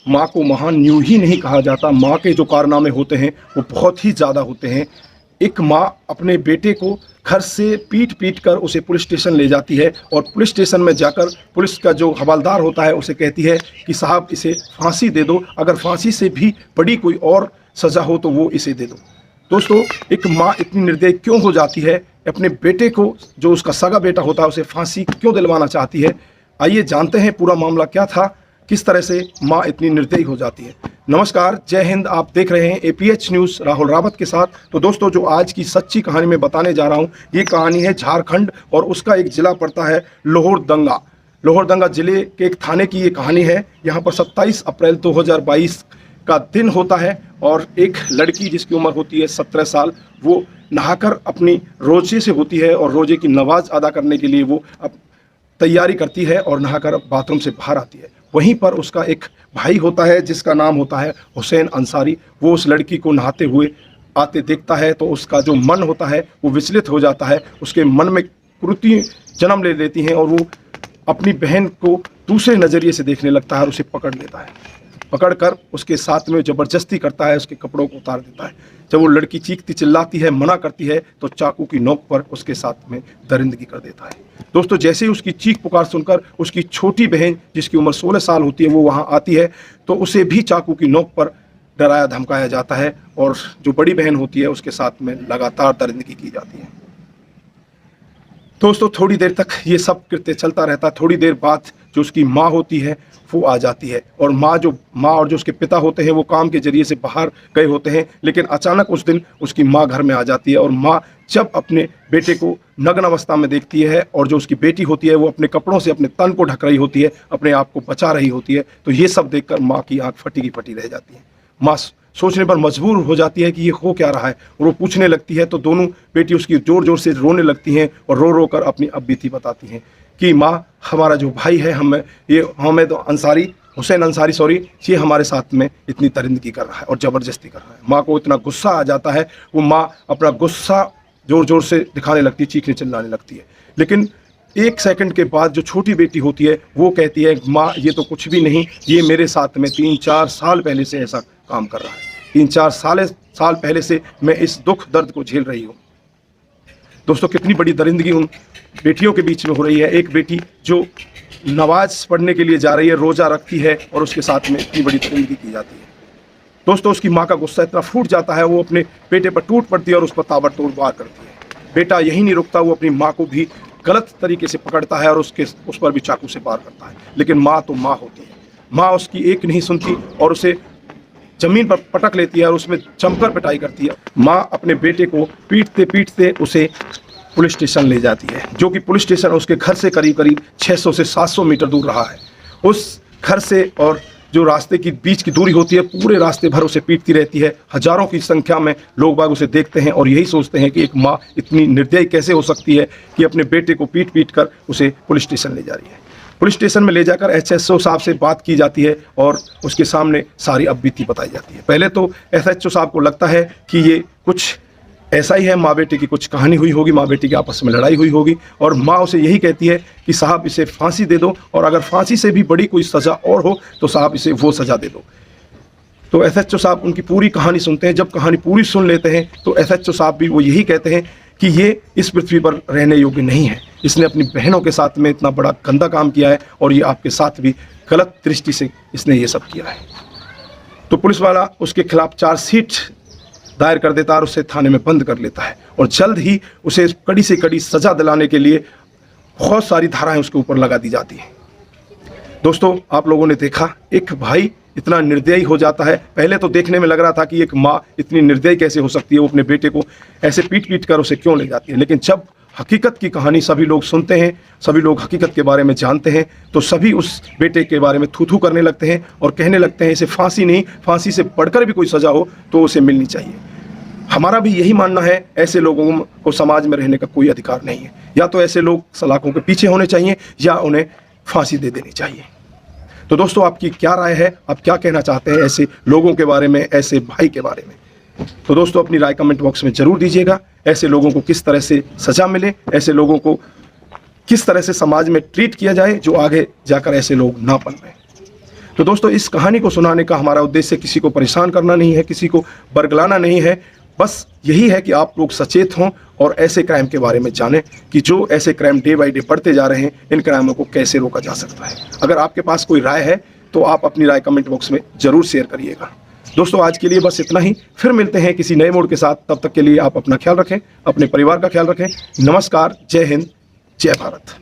माँ को महान यूं ही नहीं कहा जाता। माँ के जो कारनामे होते हैं वो बहुत ही ज़्यादा होते हैं। एक माँ अपने बेटे को घर से पीट पीट कर उसे पुलिस स्टेशन ले जाती है और पुलिस स्टेशन में जाकर पुलिस का जो हवलदार होता है उसे कहती है कि साहब इसे फांसी दे दो, अगर फांसी से भी बड़ी कोई और सज़ा हो तो वो इसे दे दो। दोस्तों, एक माँ इतनी निर्दयी क्यों हो जाती है, अपने बेटे को जो उसका सगा बेटा होता है उसे फांसी क्यों दिलवाना चाहती है? आइए जानते हैं पूरा मामला क्या था, किस तरह से माँ इतनी निर्दयी हो जाती है। नमस्कार, जय हिंद। आप देख रहे हैं APH न्यूज़ राहुल रावत के साथ। तो दोस्तों, जो आज की सच्ची कहानी मैं बताने जा रहा हूँ, ये कहानी है झारखंड और उसका एक ज़िला पड़ता है लोहरदंगा। लोहरदंगा ज़िले के एक थाने की ये कहानी है। यहाँ पर 27 अप्रैल 2022 का दिन होता है और एक लड़की जिसकी उम्र होती है 17 साल, वो नहाकर अपनी रोजे से होती है और रोजे की नमाज अदा करने के लिए वो अब तैयारी करती है और नहाकर बाथरूम से बाहर आती है। वहीं पर उसका एक भाई होता है जिसका नाम होता है हुसैन अंसारी। वो उस लड़की को नहाते हुए आते देखता है तो उसका जो मन होता है वो विचलित हो जाता है। उसके मन में कुरीति जन्म ले लेती हैं और वो अपनी बहन को दूसरे नज़रिए से देखने लगता है और उसे पकड़ लेता है। पकड़कर उसके साथ में ज़बरदस्ती करता है, उसके कपड़ों को उतार देता है। जब वो लड़की चीखती चिल्लाती है, मना करती है, तो चाकू की नोक पर उसके साथ में दरिंदगी कर देता है। दोस्तों, जैसे ही उसकी चीख पुकार सुनकर उसकी छोटी बहन जिसकी उम्र 16 साल होती है वो वहाँ आती है तो उसे भी चाकू की नोक पर डराया धमकाया जाता है और जो बड़ी बहन होती है उसके साथ में लगातार दरिंदगी की जाती है। दोस्तों, थोड़ी देर तक ये सब कृत्य चलता रहता है। थोड़ी देर बाद जो उसकी माँ होती है वो आ जाती है और माँ और जो उसके पिता होते हैं वो काम के जरिए से बाहर गए होते हैं, लेकिन अचानक उस दिन उसकी माँ घर में आ जाती है और माँ जब अपने बेटे को नग्न अवस्था में देखती है और जो उसकी बेटी होती है वो अपने कपड़ों से अपने तन को ढक रही होती है, अपने आप को बचा रही होती है, तो ये सब देखकर माँ की आंख फटी की फटी रह जाती है। माँ सोचने पर मजबूर हो जाती है कि ये हो क्या रहा है और वो पूछने लगती है तो दोनों बेटी उसकी ज़ोर ज़ोर से रोने लगती हैं और रो रो कर अपनी अब बीती बताती हैं कि माँ, हमारा जो भाई है हमें तो हुसैन अंसारी ये हमारे साथ में इतनी दरिंदगी कर रहा है और ज़बरदस्ती कर रहा है। माँ को इतना गुस्सा आ जाता है, वो माँ अपना गुस्सा ज़ोर ज़ोर से दिखाने लगती है, चीखने चिल्लाने लगती है। लेकिन एक सेकंड के बाद जो छोटी बेटी होती है वो कहती है, माँ ये तो कुछ भी नहीं, ये मेरे साथ में 3-4 साल पहले से ऐसा काम कर रहा है। 3-4 साल पहले से मैं इस दुख दर्द को झेल रही हूँ। दोस्तों, कितनी बड़ी दरिंदगी उन बेटियों के बीच में हो रही है। एक बेटी जो नमाज पढ़ने के लिए जा रही है, रोज़ा रखती है और उसके साथ में इतनी बड़ी दरिंदगी की जाती है। दोस्तों, उसकी माँ का गुस्सा इतना फूट जाता है, वो अपने बेटे पर टूट पड़ती है और उस पर ताबड़तोड़ वार करती है। बेटा यही नहीं रुकता, वो अपनी माँ को भी गलत तरीके से पकड़ता है और उस पर भी चाकू से वार करता है। लेकिन माँ तो माँ होती है, माँ उसकी एक नहीं सुनती और उसे ज़मीन पर पटक लेती है और उसमें जमकर पिटाई करती है। माँ अपने बेटे को पीटते पीटते उसे पुलिस स्टेशन ले जाती है, जो कि पुलिस स्टेशन उसके घर से करीब करीब 600 से 700 मीटर दूर रहा है। उस घर से और जो रास्ते की बीच की दूरी होती है, पूरे रास्ते भर उसे पीटती रहती है। हजारों की संख्या में लोग बाग उसे देखते हैं और यही सोचते हैं कि एक माँ इतनी निर्दयी कैसे हो सकती है कि अपने बेटे को पीट पीट कर उसे पुलिस स्टेशन ले जा रही है। पुलिस स्टेशन में ले जाकर SHO साहब से बात की जाती है और उसके सामने सारी अब बीती बताई जाती है। पहले तो SHO साहब को लगता है कि ये कुछ ऐसा ही है, माँ बेटे की कुछ कहानी हुई होगी, माँ बेटी की आपस में लड़ाई हुई होगी और माँ उसे यही कहती है कि साहब इसे फांसी दे दो और अगर फांसी से भी बड़ी कोई सज़ा और हो तो साहब इसे वो सज़ा दे दो। तो SHO साहब उनकी पूरी कहानी सुनते हैं। जब कहानी पूरी सुन लेते हैं तो SHO साहब भी वो यही कहते हैं कि ये इस पृथ्वी पर रहने योग्य नहीं है, इसने अपनी बहनों के साथ में इतना बड़ा गंदा काम किया है और ये आपके साथ भी गलत दृष्टि से इसने ये सब किया है। तो पुलिस वाला उसके खिलाफ चार्जशीट दायर कर देता है और उसे थाने में बंद कर लेता है और जल्द ही उसे कड़ी से कड़ी सज़ा दिलाने के लिए बहुत सारी धाराएं उसके ऊपर लगा दी जाती हैं। दोस्तों, आप लोगों ने देखा एक भाई इतना निर्दयी हो जाता है। पहले तो देखने में लग रहा था कि एक माँ इतनी निर्दयी कैसे हो सकती है, वो अपने बेटे को ऐसे पीट पीट कर उसे क्यों ले जाती है। लेकिन जब हकीकत की कहानी सभी लोग सुनते हैं, सभी लोग हकीकत के बारे में जानते हैं, तो सभी उस बेटे के बारे में थू थू करने लगते हैं और कहने लगते हैं इसे फांसी नहीं, फांसी से बढ़कर भी कोई सज़ा हो तो उसे मिलनी चाहिए। हमारा भी यही मानना है, ऐसे लोगों को समाज में रहने का कोई अधिकार नहीं है। या तो ऐसे लोग सलाखों के पीछे होने चाहिए या उन्हें फांसी दे देनी चाहिए। तो दोस्तों, आपकी क्या राय है? आप क्या कहना चाहते हैं ऐसे लोगों के बारे में, ऐसे भाई के बारे में? तो दोस्तों, अपनी राय कमेंट बॉक्स में ज़रूर दीजिएगा। ऐसे लोगों को किस तरह से सज़ा मिले, ऐसे लोगों को किस तरह से समाज में ट्रीट किया जाए जो आगे जाकर ऐसे लोग ना बन रहे। तो दोस्तों, इस कहानी को सुनाने का हमारा उद्देश्य किसी को परेशान करना नहीं है, किसी को बरगलाना नहीं है। बस यही है कि आप लोग सचेत हों और ऐसे क्राइम के बारे में जानें कि जो ऐसे क्राइम डे बाय डे बढ़ते जा रहे हैं, इन क्राइमों को कैसे रोका जा सकता है। अगर आपके पास कोई राय है तो आप अपनी राय कमेंट बॉक्स में ज़रूर शेयर करिएगा। दोस्तों, आज के लिए बस इतना ही। फिर मिलते हैं किसी नए मोड़ के साथ। तब तक के लिए आप अपना ख्याल रखें, अपने परिवार का ख्याल रखें। नमस्कार, जय हिंद, जय भारत।